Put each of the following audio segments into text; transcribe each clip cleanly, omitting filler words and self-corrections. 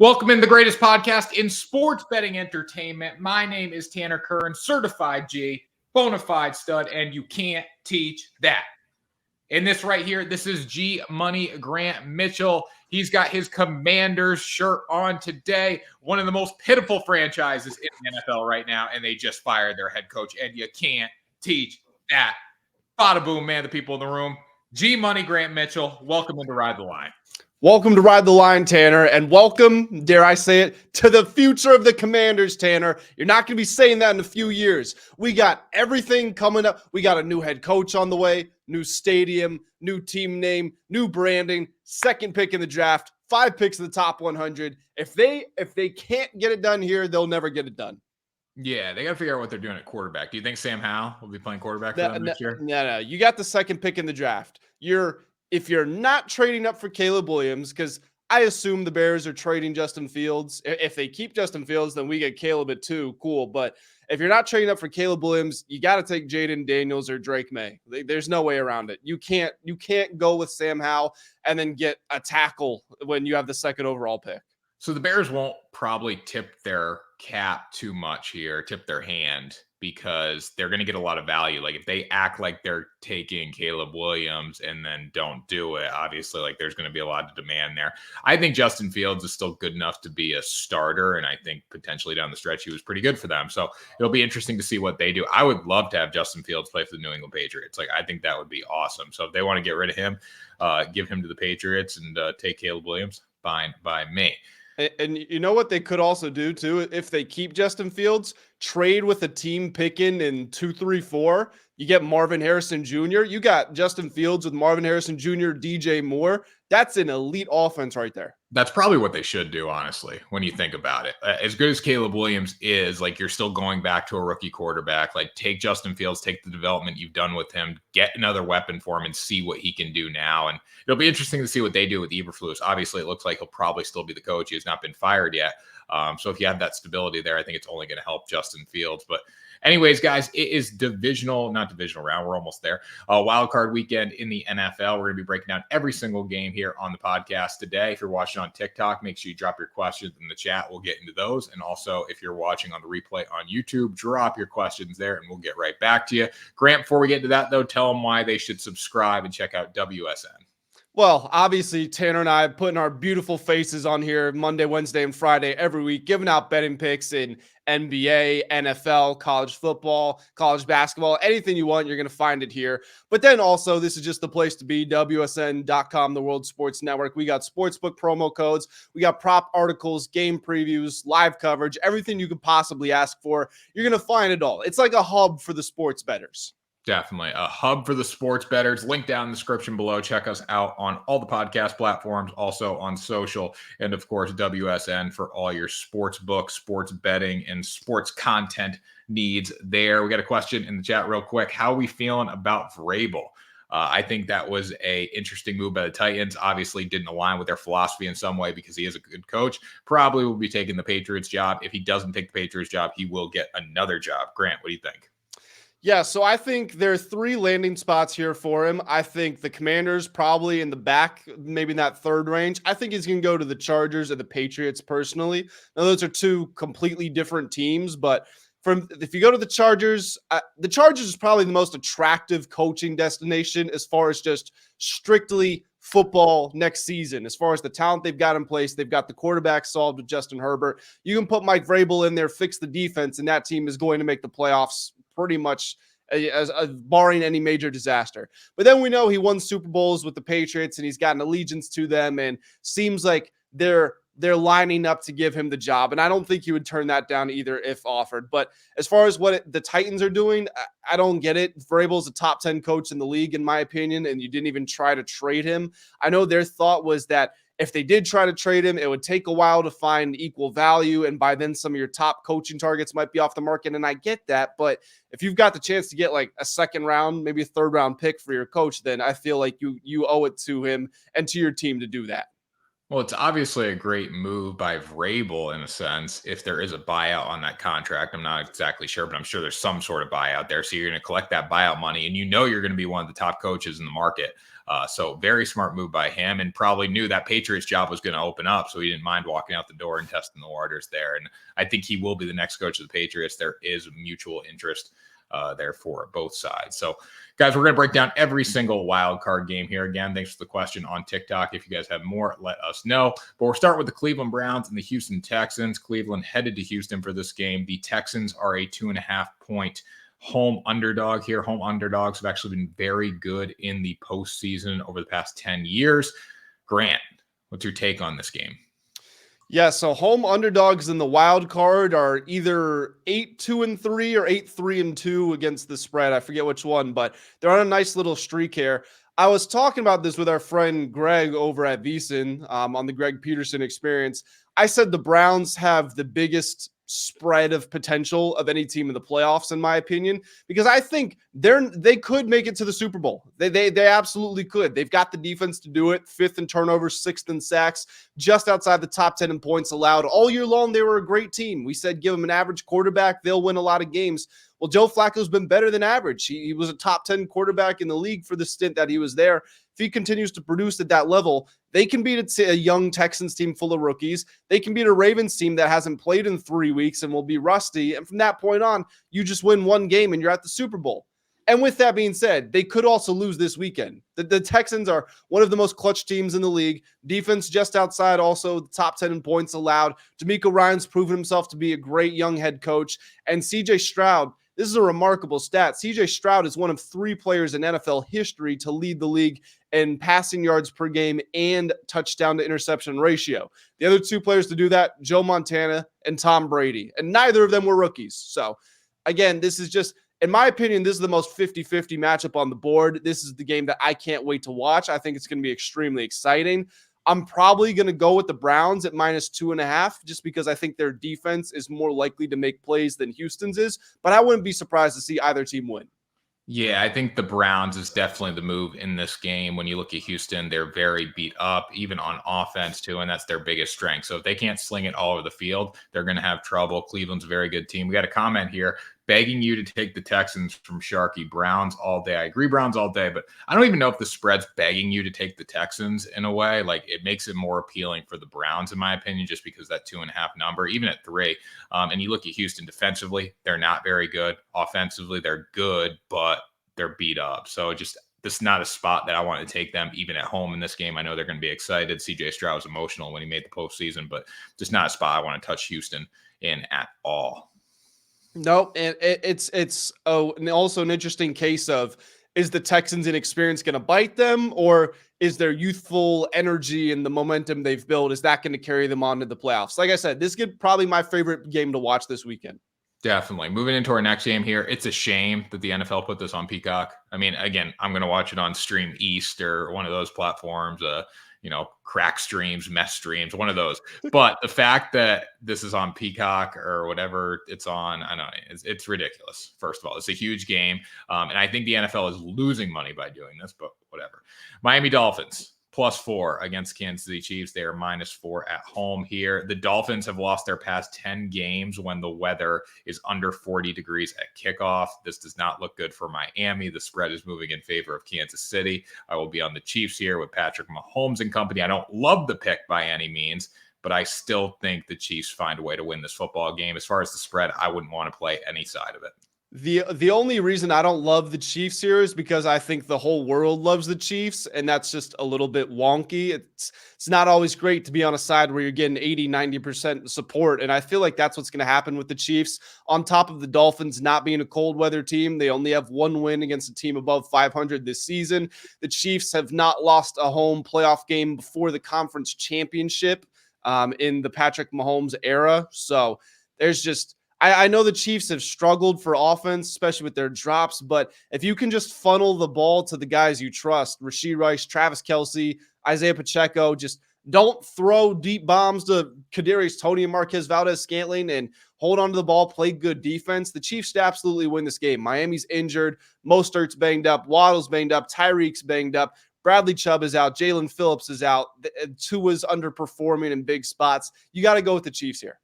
Welcome in the greatest podcast in sports betting entertainment. My name is Tanner Kern, certified G, bona fide stud, and you can't teach that. In this right here, this is G Money Grant Mitchell. He's got his Commanders shirt on today. One of the most pitiful franchises in the NFL right now, and they just fired their head coach, and you can't teach that. Bada boom, man, the people in the room. G Money Grant Mitchell, welcome into Ride the Line. Welcome to Ride the Line, Tanner, and welcome, dare I say it, to the future of the Commanders, Tanner. You're not going to be saying that in a few years. We got everything coming up. We got a new head coach on the way, new stadium, new team name, new branding, second pick in the draft, 5 picks in the top 100. If they can't get it done here, they'll never get it done. Yeah, they got to figure out what they're doing at quarterback. Do you think Sam Howell will be playing quarterback for them this year? No. You got the second pick in the draft. If you're not trading up for Caleb Williams, because I assume the Bears are trading Justin Fields. If they keep Justin Fields, then we get Caleb at 2. Cool. But if you're not trading up for Caleb Williams, you got to take Jaden Daniels or Drake May. There's no way around it. You can't go with Sam Howell and then get a tackle when you have the second overall pick. So the Bears won't probably tip their cap too much here, tip their hand, because they're going to get a lot of value. Like if they act like they're taking Caleb Williams and then don't do it, obviously like there's going to be a lot of demand there. I think Justin Fields is still good enough to be a starter. And I think potentially down the stretch, he was pretty good for them. So it'll be interesting to see what they do. I would love to have Justin Fields play for the New England Patriots. Like I think that would be awesome. So if they want to get rid of him, give him to the Patriots and take Caleb Williams, fine by me. And you know what they could also do too? If they keep Justin Fields, trade with a team picking in 2, 3, 4. You get Marvin Harrison Jr. You got Justin Fields with Marvin Harrison Jr., DJ Moore. That's an elite offense right there. That's probably what they should do, honestly, when you think about it. As good as Caleb Williams is, like you're still going back to a rookie quarterback. Like take Justin Fields, take the development you've done with him, get another weapon for him and see what he can do now. And it'll be interesting to see what they do with Eberflus. Obviously, it looks like he'll probably still be the coach. He has not been fired yet. So if you have that stability there, I think it's only going to help Justin Fields. But anyways, guys, it is not divisional round. We're almost there. Wild card weekend in the NFL. We're going to be breaking down every single game here on the podcast today. If you're watching on TikTok, make sure you drop your questions in the chat. We'll get into those. And also, if you're watching on the replay on YouTube, drop your questions there and we'll get right back to you. Grant, before we get into that, though, tell them why they should subscribe and check out WSN. Well, obviously, Tanner and I putting our beautiful faces on here Monday, Wednesday, and Friday every week, giving out betting picks in NBA, NFL, college football, college basketball, anything you want, you're going to find it here. But then also, this is just the place to be, WSN.com, the World Sports Network. We got sportsbook promo codes. We got prop articles, game previews, live coverage, everything you could possibly ask for. You're going to find it all. It's like a hub for the sports bettors. Definitely a hub for the sports bettors. Link down in the description below. Check us out on all the podcast platforms, also on social, and of course, WSN for all your sports books, sports betting, and sports content needs there. We got a question in the chat real quick. How are we feeling about Vrabel? I think that was a interesting move by the Titans. Obviously didn't align with their philosophy in some way because he is a good coach. Probably will be taking the Patriots job. If he doesn't take the Patriots job, he will get another job. Grant, what do you think? Yeah, so I think there are 3 landing spots here for him. I think the Commanders probably in the back, maybe in that third range. I think he's going to go to the Chargers or the Patriots personally. Now, those are 2 completely different teams, but if you go to the Chargers is probably the most attractive coaching destination as far as just strictly football next season. As far as the talent they've got in place, they've got the quarterback solved with Justin Herbert. You can put Mike Vrabel in there, fix the defense, and that team is going to make the playoffs pretty much as barring any major disaster. But then we know he won Super Bowls with the Patriots and he's got an allegiance to them and seems like they're lining up to give him the job. And I don't think he would turn that down either if offered. But as far as what the Titans are doing, I don't get it. Vrabel's a top 10 coach in the league, in my opinion, and you didn't even try to trade him. I know their thought was that if they did try to trade him, it would take a while to find equal value. And by then some of your top coaching targets might be off the market. And I get that. But if you've got the chance to get like a second round, maybe a third round pick for your coach, then I feel like you owe it to him and to your team to do that. Well, it's obviously a great move by Vrabel in a sense. If there is a buyout on that contract, I'm not exactly sure, but I'm sure there's some sort of buyout there. So you're going to collect that buyout money and you know you're going to be one of the top coaches in the market. So very smart move by him, and probably knew that Patriots job was going to open up. So he didn't mind walking out the door and testing the waters there. And I think he will be the next coach of the Patriots. There is mutual interest there for both sides. So guys, we're going to break down every single wild card game here. Again, thanks for the question on TikTok. If you guys have more, let us know. But we'll start with the Cleveland Browns and the Houston Texans. Cleveland headed to Houston for this game. The Texans are a 2.5-point home underdog here. Home underdogs have actually been very good in the postseason over the past 10 years. Grant, what's your take on this game? Yeah, so home underdogs in the wild card are either 8-2-3 or 8-3-2 against the spread. I forget which one, but they're on a nice little streak here. I was talking about this with our friend Greg over at VSiN on the Greg Peterson Experience. I said the Browns have the biggest spread of potential of any team in the playoffs, in my opinion, because I think they could make it to the Super Bowl. They absolutely could. They've got the defense to do it. 5th in turnovers, 6th in sacks, just outside the top 10 in points allowed. All year long, they were a great team. We said give them an average quarterback, they'll win a lot of games. Well, Joe Flacco's been better than average. He was a top 10 quarterback in the league for the stint that he was there. If he continues to produce at that level, they can beat a young Texans team full of rookies. They can beat a Ravens team that hasn't played in 3 weeks and will be rusty. And from that point on, you just win one game and you're at the Super Bowl. And with that being said, they could also lose this weekend. The Texans are one of the most clutch teams in the league. Defense just outside also the top 10 in points allowed. D'Amico Ryan's proven himself to be a great young head coach. And CJ Stroud, this is a remarkable stat. CJ Stroud is one of 3 players in NFL history to lead the league in passing yards per game and touchdown to interception ratio. The other 2 players to do that, Joe Montana and Tom Brady. And neither of them were rookies. So again, this is just, in my opinion, this is the most 50-50 matchup on the board. This is the game that I can't wait to watch. I think it's going to be extremely exciting. I'm probably going to go with the Browns at -2.5 just because I think their defense is more likely to make plays than Houston's is, but I wouldn't be surprised to see either team win. Yeah, I think the Browns is definitely the move in this game. When you look at Houston, they're very beat up, even on offense too, and that's their biggest strength. So if they can't sling it all over the field, they're going to have trouble. Cleveland's a very good team. We got a comment here begging you to take the Texans from Sharky. Browns all day. I agree, Browns all day, but I don't even know if the spread's begging you to take the Texans in a way. Like, it makes it more appealing for the Browns, in my opinion, just because that 2.5 number, even at 3. And you look at Houston defensively, they're not very good. Offensively, they're good, but they're beat up. So just, this is not a spot that I want to take them even at home in this game. I know they're going to be excited. CJ Stroud was emotional when he made the postseason, but just not a spot I want to touch Houston in at all. No, and it's also an interesting case of, is the Texans' inexperience going to bite them, or is their youthful energy and the momentum they've built, is that going to carry them on to the playoffs? Like I said, this is probably my favorite game to watch this weekend. Definitely. Moving into our next game here, it's a shame that the NFL put this on Peacock. I mean, again, I'm going to watch it on Stream East or one of those platforms, crack streams, mess streams, one of those. But the fact that this is on Peacock or whatever it's on, I don't know, it's ridiculous. First of all, it's a huge game. And I think the NFL is losing money by doing this, but whatever. Miami Dolphins +4 against Kansas City Chiefs. They are -4 at home here. The Dolphins have lost their past 10 games when the weather is under 40 degrees at kickoff. This does not look good for Miami. The spread is moving in favor of Kansas City. I will be on the Chiefs here with Patrick Mahomes and company. I don't love the pick by any means, but I still think the Chiefs find a way to win this football game. As far as the spread, I wouldn't want to play any side of it. The only reason I don't love the Chiefs here is because I think the whole world loves the Chiefs, and that's just a little bit wonky. It's not always great to be on a side where you're getting 80-90% support, and I feel like that's what's going to happen with the Chiefs. On top of the Dolphins not being a cold weather team, they only have 1 win against a team above 500 this season. The Chiefs have not lost a home playoff game before the conference championship in the Patrick Mahomes era. So there's just, I know the Chiefs have struggled for offense, especially with their drops, but if you can just funnel the ball to the guys you trust, Rashee Rice, Travis Kelce, Isaiah Pacheco, just don't throw deep bombs to Kadarius Toney and Marquez Valdez-Scantling, and hold on to the ball, play good defense. The Chiefs absolutely win this game. Miami's injured. Mostert's banged up. Waddle's banged up. Tyreek's banged up. Bradley Chubb is out. Jalen Phillips is out. Tua's underperforming in big spots. You got to go with the Chiefs here.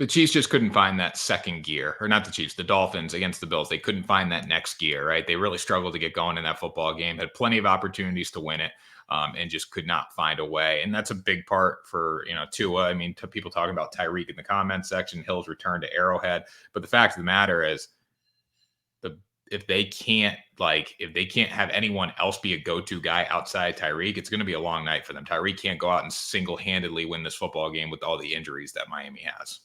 The Chiefs just couldn't find that second gear, or not the Chiefs, the Dolphins against the Bills. They couldn't find that next gear, right? They really struggled to get going in that football game, had plenty of opportunities to win it, and just could not find a way. And that's a big part for, Tua. I mean, to people talking about Tyreek in the comments section, Hill's return to Arrowhead. But the fact of the matter is, if they can't have anyone else be a go-to guy outside Tyreek, it's going to be a long night for them. Tyreek can't go out and single-handedly win this football game with all the injuries that Miami has.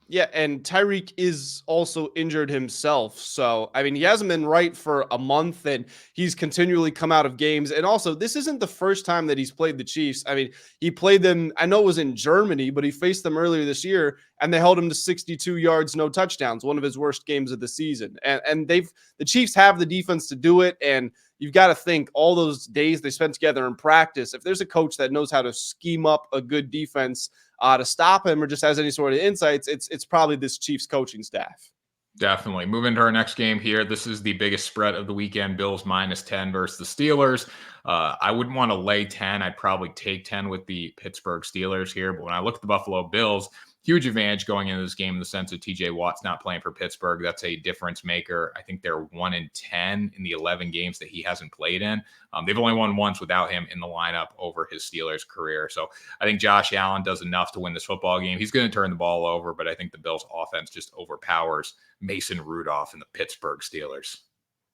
Yeah, and Tyreek is also injured himself. So, I mean, he hasn't been right for a month, and he's continually come out of games. And also, this isn't the first time that he's played the Chiefs. I mean, he played them, I know it was in Germany, but he faced them earlier this year, and they held him to 62 yards, no touchdowns, one of his worst games of the season. And the Chiefs have the defense to do it, and you've got to think all those days they spent together in practice, if there's a coach that knows how to scheme up a good defense to stop him or just has any sort of insights, it's probably this Chiefs coaching staff. Definitely. Moving to our next game here. This is the biggest spread of the weekend. Bills -10 versus the Steelers. I wouldn't want to lay 10. I'd probably take 10 with the Pittsburgh Steelers here. But when I look at the Buffalo Bills, huge advantage going into this game in the sense of TJ Watt's not playing for Pittsburgh. That's a difference maker. I think they're 1-10 in the 11 games that he hasn't played in. They've only won once without him in the lineup over his Steelers career. So I think Josh Allen does enough to win this football game. He's going to turn the ball over, but I think the Bills offense just overpowers Mason Rudolph and the Pittsburgh Steelers.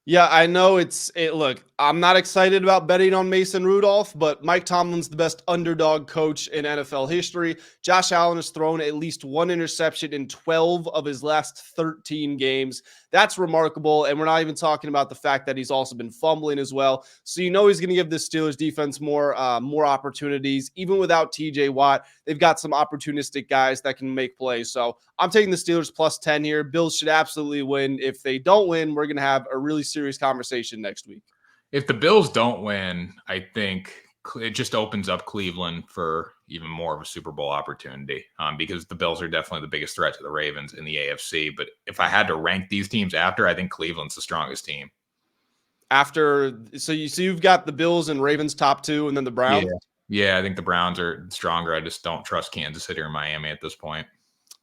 Yeah, I know look, I'm not excited about betting on Mason Rudolph, but Mike Tomlin's the best underdog coach in NFL history. Josh Allen has thrown at least one interception in 12 of his last 13 games. That's remarkable. And we're not even talking about the fact that he's also been fumbling as well. So he's going to give the Steelers defense more opportunities. Even without TJ Watt, they've got some opportunistic guys that can make plays. So I'm taking the Steelers +10 here. Bills should absolutely win. If they don't win, we're going to have a really serious conversation next week. If the Bills don't win, I think it just opens up Cleveland for even more of a Super Bowl opportunity, because the Bills are definitely the biggest threat to the Ravens in the AFC. But if I had to rank these teams after, I think Cleveland's the strongest team. So you've got the Bills and Ravens top 2, and then the Browns? Yeah, I think the Browns are stronger. I just don't trust Kansas City or Miami at this point.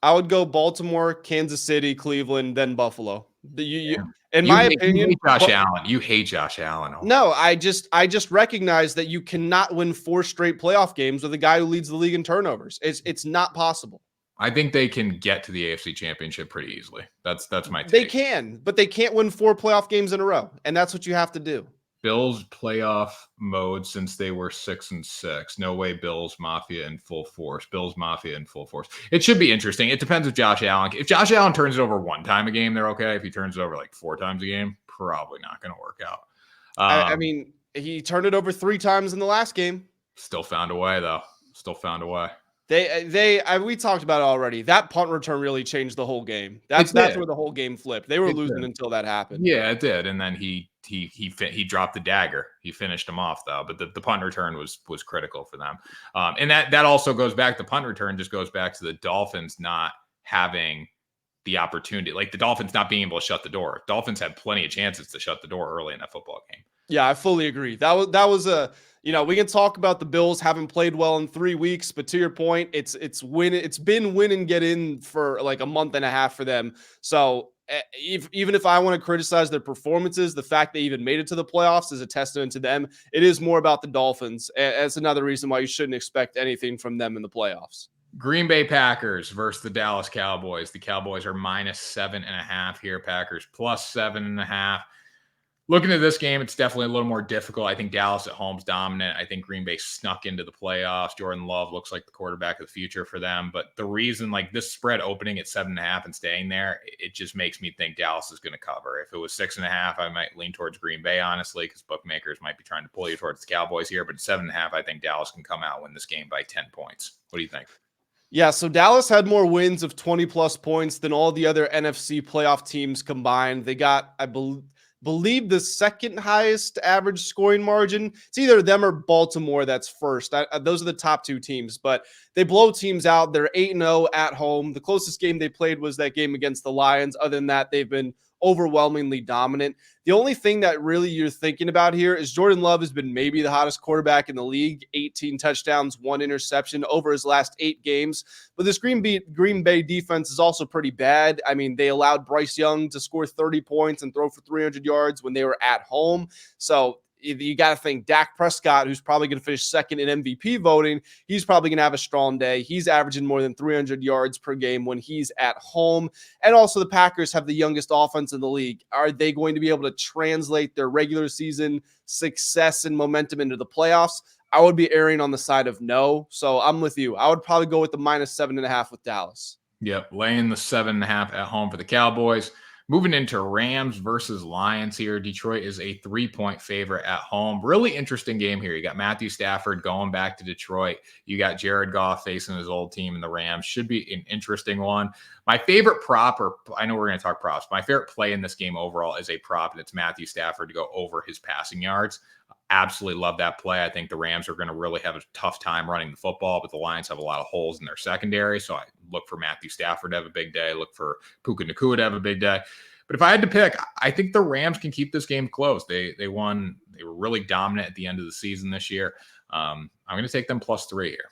I would go Baltimore, Kansas City, Cleveland, then Buffalo. In my opinion, you hate Josh Allen. No, I just recognize that you cannot win 4 straight playoff games with a guy who leads the league in turnovers. It's not possible. I think they can get to the AFC Championship pretty easily. That's my take. They can, but they can't win 4 playoff games in a row, and that's what you have to do. Bills playoff mode since they were 6-6. No way Bills Mafia in full force. Bills Mafia in full force. It should be interesting. It depends if Josh Allen turns it over 1 time a game, they're okay. If he turns it over like 4 times a game, probably not going to work out. I mean, he turned it over 3 times in the last game. Still found a way, though. We talked about it already. That punt return really changed the whole game. That's where the whole game flipped. They were losing until that happened. Yeah, it did. And then he dropped the dagger. He finished him off though. But the punt return was critical for them. And that also goes back. The punt return just goes back to the Dolphins not having the opportunity, like the Dolphins not being able to shut the door. Dolphins had plenty of chances to shut the door early in that football game. Yeah, I fully agree. That was we can talk about the Bills haven't played well in 3 weeks, but to your point, it's been win and get in for like a month and a half for them. So even if I want to criticize their performances, the fact they even made it to the playoffs is a testament to them. It is more about the Dolphins. That's another reason why you shouldn't expect anything from them in the playoffs. Green Bay Packers versus the Dallas Cowboys. The Cowboys are -7.5 here. Packers +7.5. Looking at this game, it's definitely a little more difficult. I think Dallas at home's dominant. I think Green Bay snuck into the playoffs. Jordan Love looks like the quarterback of the future for them. But the reason, like this spread opening at 7.5 and staying there, it just makes me think Dallas is going to cover. If it was 6.5, I might lean towards Green Bay, honestly, because bookmakers might be trying to pull you towards the Cowboys here. But at 7.5, I think Dallas can come out and win this game by 10 points. What do you think? Yeah, so Dallas had more wins of 20-plus points than all the other NFC playoff teams combined. They got, I believe, the second highest average scoring margin. It's either them or Baltimore that's first. Those are the top 2 teams, but they blow teams out. They're 8-0 at home. The closest game they played was that game against the Lions. Other than that, they've been overwhelmingly dominant. The only thing that really you're thinking about here is Jordan Love has been maybe the hottest quarterback in the league, 18 touchdowns, 1 interception over his last 8 games. But this Green Bay defense is also pretty bad. I mean, they allowed Bryce Young to score 30 points and throw for 300 yards when they were at home. So you got to think Dak Prescott, who's probably going to finish second in MVP voting, he's probably going to have a strong day. He's averaging more than 300 yards per game when he's at home. And also the Packers have the youngest offense in the league. Are they going to be able to translate their regular season success and momentum into the playoffs? I would be erring on the side of no. So I'm with you. I would probably go with the -7.5 with Dallas. Yep, laying the 7.5 at home for the Cowboys. Moving into Rams versus Lions here. Detroit is a 3-point favorite at home. Really interesting game here. You got Matthew Stafford going back to Detroit. You got Jared Goff facing his old team in the Rams. Should be an interesting one. My favorite prop, or I know we're going to talk props, my favorite play in this game overall is a prop, and it's Matthew Stafford to go over his passing yards. Absolutely love that play. I think the Rams are going to really have a tough time running the football, but the Lions have a lot of holes in their secondary. So I look for Matthew Stafford to have a big day. Look for Puka Nacua to have a big day. But if I had to pick, I think the Rams can keep this game close. They won. They were really dominant at the end of the season this year. I'm going to take them +3 here.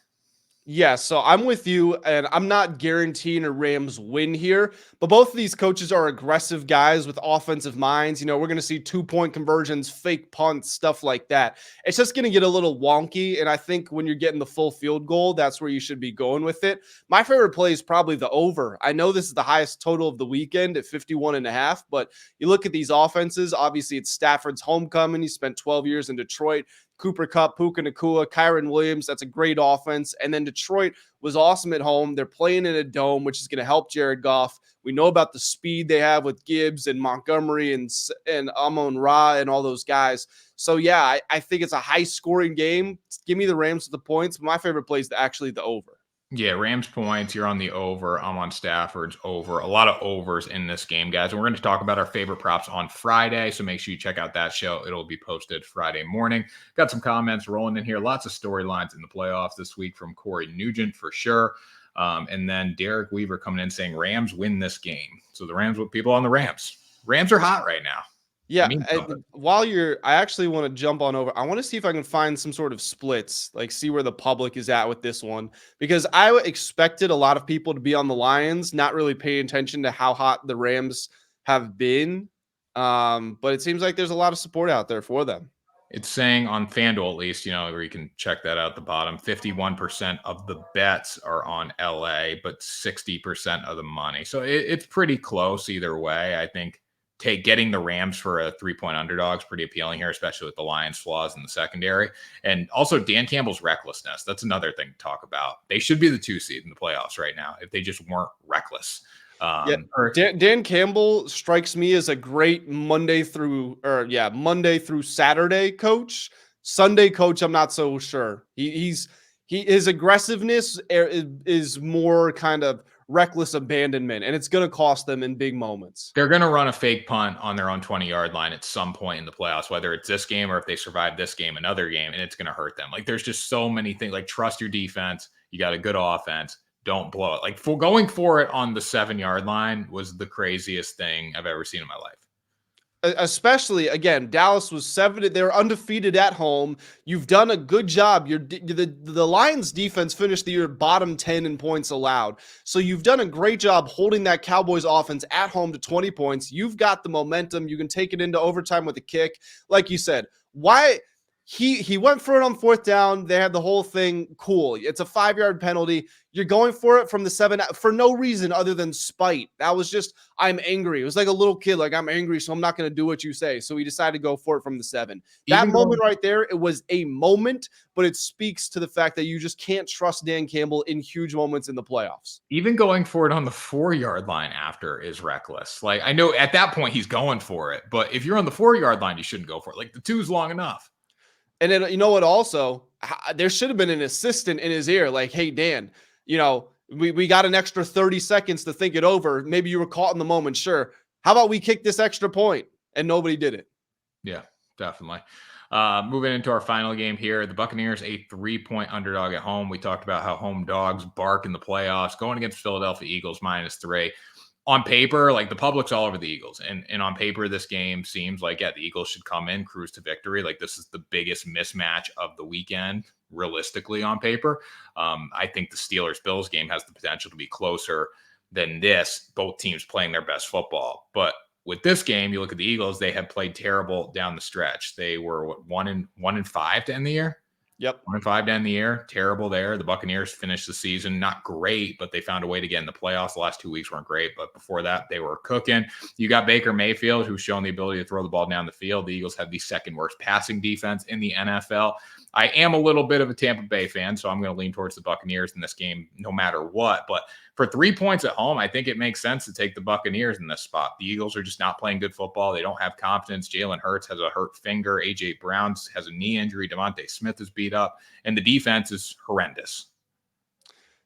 Yeah, so I'm with you, and I'm not guaranteeing a Rams win here, but both of these coaches are aggressive guys with offensive minds. You know, we're going to see 2-point conversions, fake punts, stuff like that. It's just going to get a little wonky, and I think when you're getting the full field goal, that's where you should be going with it. My favorite play is probably the over. I know this is the highest total of the weekend at 51.5, but you look at these offenses, obviously it's Stafford's homecoming. He spent 12 years in Detroit. Cooper Kupp, Puka Nacua, Kyron Williams. That's a great offense. And then Detroit was awesome at home. They're playing in a dome, which is going to help Jared Goff. We know about the speed they have with Gibbs and Montgomery and Amon-Ra and all those guys. So, yeah, I think it's a high-scoring game. Give me the Rams with the points. But my favorite play is actually the over. Yeah, Rams points. You're on the over. I'm on Stafford's over. A lot of overs in this game, guys. And we're going to talk about our favorite props on Friday. So make sure you check out that show. It'll be posted Friday morning. Got some comments rolling in here. Lots of storylines in the playoffs this week from Corey Nugent for sure. And then Derek Weaver coming in saying Rams win this game. So the Rams with people on the Rams. Rams are hot right now. Yeah, I actually want to jump on over. I want to see if I can find some sort of splits, like see where the public is at with this one, because I expected a lot of people to be on the Lions, not really paying attention to how hot the Rams have been. But it seems like there's a lot of support out there for them. It's saying on FanDuel, at least, where you can check that out at the bottom, 51% of the bets are on LA, but 60% of the money. So it's pretty close either way. I think getting the Rams for a 3-point underdog is pretty appealing here, especially with the Lions' flaws in the secondary. And also Dan Campbell's recklessness. That's another thing to talk about. They should be the 2 seed in the playoffs right now if they just weren't reckless. Dan Campbell strikes me as a great Monday through Saturday coach. Sunday coach, I'm not so sure. His aggressiveness is more kind of reckless abandonment, and it's going to cost them in big moments. They're going to run a fake punt on their own 20-yard line at some point in the playoffs, whether it's this game or if they survive this game, another game, and it's going to hurt them. Like, there's just so many things. Like, trust your defense. You got a good offense. Don't blow it. Like, for going for it on the 7-yard line was the craziest thing I've ever seen in my life. Especially, again, Dallas was 7. They were undefeated at home. You've done a good job. The Lions defense finished the year bottom 10 in points allowed. So you've done a great job holding that Cowboys offense at home to 20 points. You've got the momentum. You can take it into overtime with a kick. Like you said, why he went for it on 4th down. They had the whole thing. Cool. It's a 5-yard penalty. You're going for it from the 7 for no reason other than spite. That was just, I'm angry. It was like a little kid, like, I'm angry, so I'm not going to do what you say. So he decided to go for it from the 7. That moment right there, it was a moment, but it speaks to the fact that you just can't trust Dan Campbell in huge moments in the playoffs. Even going for it on the 4-yard line after is reckless. Like, I know at that point he's going for it, but if you're on the 4-yard line, you shouldn't go for it. Like, the 2's long enough. And then, you know what, also, there should have been an assistant in his ear, like, hey, Dan, we got an extra 30 seconds to think it over. Maybe you were caught in the moment. Sure. How about we kick this extra point? And nobody did it. Yeah, definitely. Moving into our final game here, the Buccaneers, a 3-point underdog at home. We talked about how home dogs bark in the playoffs, going against Philadelphia Eagles -3. On paper, like the public's all over the Eagles, and on paper, this game seems like the Eagles should come in, cruise to victory. Like this is the biggest mismatch of the weekend, realistically on paper. I think the Steelers-Bills game has the potential to be closer than this. Both teams playing their best football, but with this game, you look at the Eagles; they have played terrible down the stretch. They were what, 1-5 to end the year. Yep. 1-5 to end the year. Terrible there. The Buccaneers finished the season not great, but they found a way to get in the playoffs. The last 2 weeks weren't great, but before that, they were cooking. You got Baker Mayfield, who's shown the ability to throw the ball down the field. The Eagles have the second worst passing defense in the NFL. I am a little bit of a Tampa Bay fan, so I'm going to lean towards the Buccaneers in this game no matter what. But for 3 points at home, I think it makes sense to take the Buccaneers in this spot. The Eagles are just not playing good football. They don't have confidence. Jalen Hurts has a hurt finger. A.J. Brown has a knee injury. Devontae Smith is beat up. And the defense is horrendous.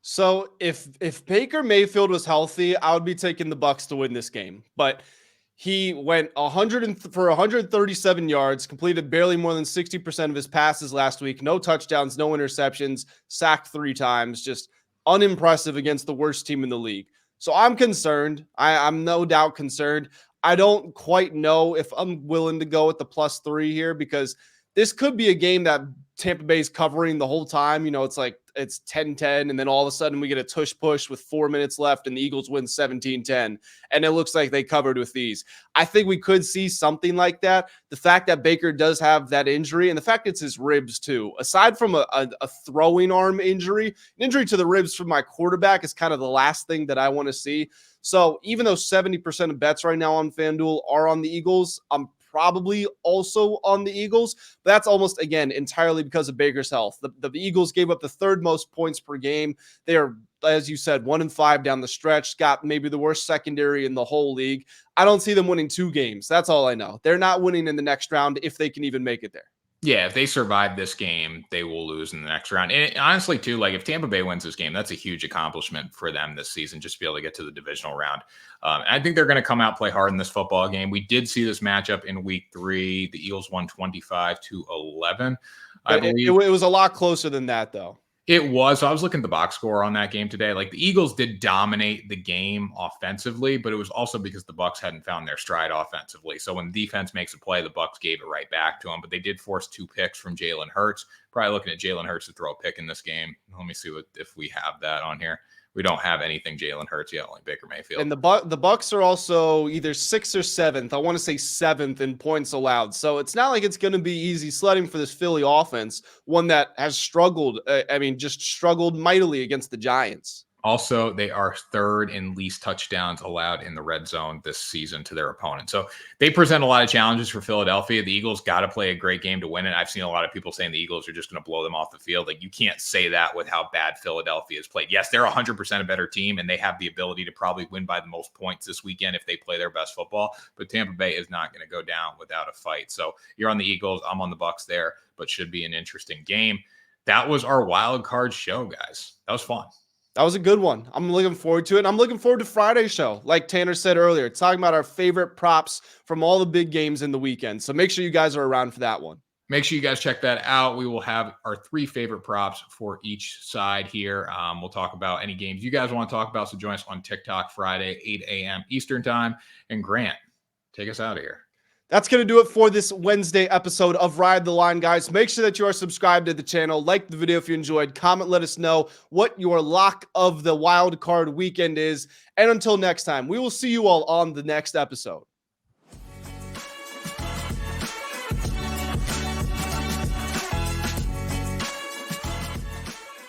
So if Baker Mayfield was healthy, I would be taking the Bucs to win this game. But he went 137 yards, completed barely more than 60% of his passes last week. No touchdowns, no interceptions, sacked 3 times. Just unimpressive against the worst team in the league. So I'm concerned. I'm no doubt concerned. I don't quite know if I'm willing to go with the +3 here because this could be a game that Tampa Bay's covering the whole time. You know, it's like it's 10-10, and then all of a sudden we get a tush push with 4 minutes left, and the Eagles win 17-10, and it looks like they covered with these. I think we could see something like that. The fact that Baker does have that injury, and the fact it's his ribs too, aside from a throwing arm injury, an injury to the ribs from my quarterback is kind of the last thing that I want to see. So even though 70% of bets right now on FanDuel are on the Eagles, I'm probably also on the Eagles. But that's almost, again, entirely because of Baker's health. The Eagles gave up the 3rd most points per game. They are, as you said, 1-5 down the stretch, got maybe the worst secondary in the whole league. I don't see them winning 2 games. That's all I know. They're not winning in the next round if they can even make it there. Yeah, if they survive this game, they will lose in the next round. And honestly, too, like if Tampa Bay wins this game, that's a huge accomplishment for them this season, just to be able to get to the divisional round. I think they're going to come out, play hard in this football game. We did see this matchup in week 3. The Eagles won 25-11. I believe it was a lot closer than that, though. It was. So I was looking at the box score on that game today. Like the Eagles did dominate the game offensively, but it was also because the Bucs hadn't found their stride offensively. So when defense makes a play, the Bucs gave it right back to them. But they did force 2 picks from Jalen Hurts. Probably looking at Jalen Hurts to throw a pick in this game. Let me see if we have that on here. We don't have anything Jalen Hurts yet, only Baker Mayfield. And the Bucs are also either 6th or 7th. I want to say 7th in points allowed. So it's not like it's going to be easy sledding for this Philly offense, one that has struggled. Just struggled mightily against the Giants. Also, they are 3rd in least touchdowns allowed in the red zone this season to their opponent. So they present a lot of challenges for Philadelphia. The Eagles got to play a great game to win it. I've seen a lot of people saying the Eagles are just going to blow them off the field. Like you can't say that with how bad Philadelphia has played. Yes, they're 100% a better team, and they have the ability to probably win by the most points this weekend if they play their best football. But Tampa Bay is not going to go down without a fight. So you're on the Eagles. I'm on the Bucs there, but should be an interesting game. That was our wild card show, guys. That was fun. That was a good one. I'm looking forward to it. And I'm looking forward to Friday's show. Like Tanner said earlier, talking about our favorite props from all the big games in the weekend. So make sure you guys are around for that one. Make sure you guys check that out. We will have our 3 favorite props for each side here. We'll talk about any games you guys want to talk about. So join us on TikTok Friday, 8 a.m. Eastern time. And Grant, take us out of here. That's going to do it for this Wednesday episode of Ride the Line, guys. Make sure that you are subscribed to the channel. Like the video if you enjoyed. Comment, let us know what your lock of the wild card weekend is. And until next time, we will see you all on the next episode.